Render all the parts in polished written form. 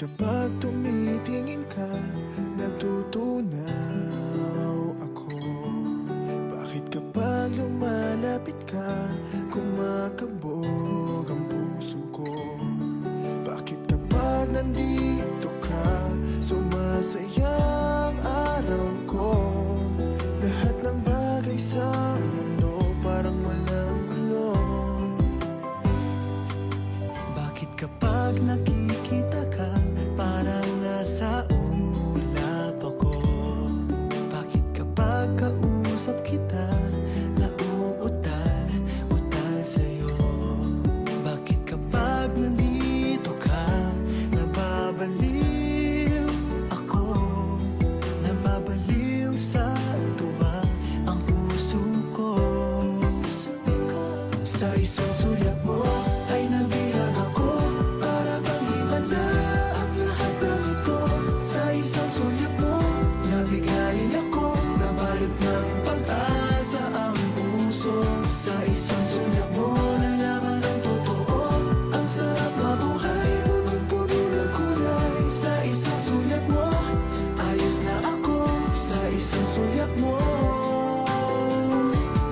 kapag tumitingin ka, natutunaw ako? Bakit kapag lumalapit ka, kumakabog ang puso ko? Bakit kapag nandito ka, sumasaya ang araw ko? Lahat ng bagay sa mundo parang walang gulo. Bakit kapag nakikita ka, parang nasa ulap ako? Bakit kapag kausap kita, nauutal sa'yo? Bakit kapag nandito ka, nababaliw ako? Nababaliw sa tuwa ang puso ko. Sa isang sulyap mo ay nabilang ako, para bang himala ang lahat ng ito. Sa isang sulyap mo, nabigayin ako, nabalot ng pag-asa ang puso. Sa isang sulyap mo, nalaman ang totoo, ang sarap mabuhay, punong-puno ng kulay. Sa isang sulyap mo, ayos na ako. Sa isang sulyap mo,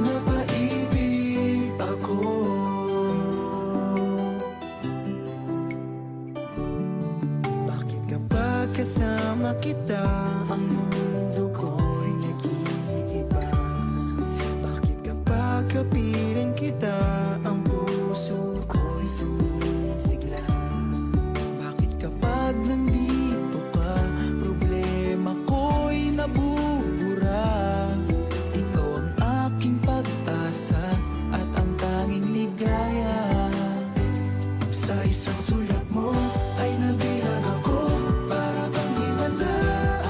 napaibig ako. Bakit kapag kasama kita, ang mundo ko'y nag-iiba? Bakit kapag kapiling kita, ang puso ko'y sumisigla? Bakit kapag nandito ka, problema ko'y nabubura? Ikaw ang aking pag-asa at ang tanging ligaya. Sa isang sulyap mo ay nabilang ako, para bang himala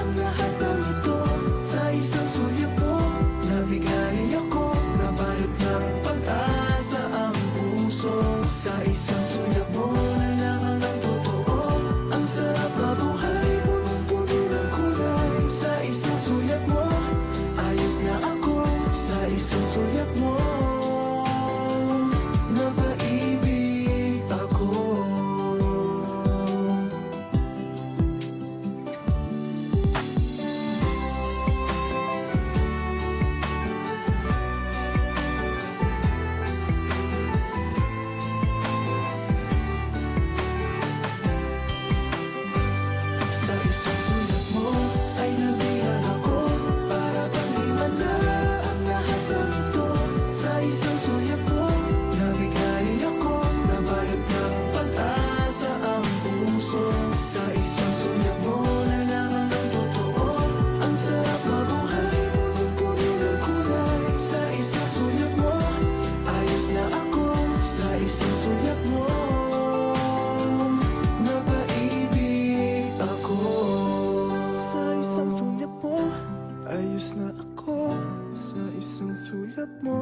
ang lahat ng ito. Sa isang sulyap mo, nabigayin ako, nabalot ng pag-asa ang puso. Sa isang sulyap mo, nalaman ang totoo, ang sarap mabuhay, punong-puno ng kulay. Sa isang sulyap mo, ayos na ako. Sa isang sulyap mo, napaibig ako. Sa isang sulyap mo ay nabilang ako, para bang himala ang lahat ng ito. Sa isang sulyap mo, nabigayin ako, nabalot ng pag-asa ang puso. Sa isang sulyap mo, nalaman ang totoo, ang sarap mabuhay, punong-puno ng kulay. Sa isang sulyap mo, ayos na ako. Sa isang sulyap mo, napaibig ako. Sa isang sulyap mo, ayos na ako. Sa isang sulyap mo,